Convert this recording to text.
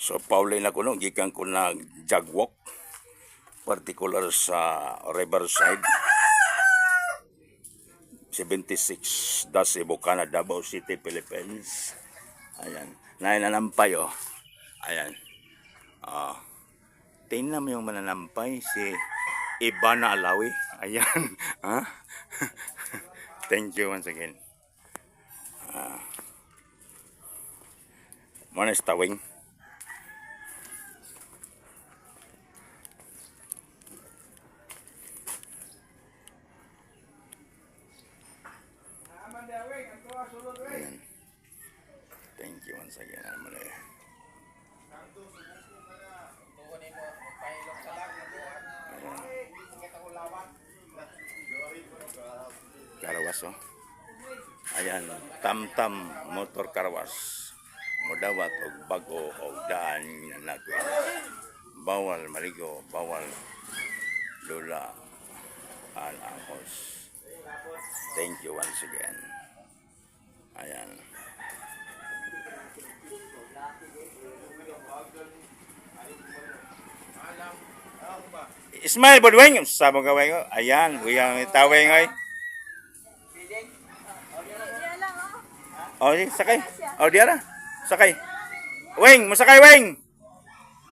So Pauline ako no, gikan ko na jogwalk particular sa Riverside 76 Dasibocana, Davao City, Philippines. Ayan, nananampay oh. Ayan. Tingnan mo yung mananampay si Ivana Alawi. Ayan. Ha? Thank you once again. Mana is tawing? Ayan. Thank you once again. Karawas oh. Ayan, Tamtam Motor Karawas. Mudawat og bago og daan na natin. Bawal maligo, bawal lula ang angkos. Thank you once again. Ayan. Ismail Budwing, sabong gawin ko. Ayan, huyang tawing ay. Oh, sakay. Oh, diara. Sakay. Wing, masakay Wing.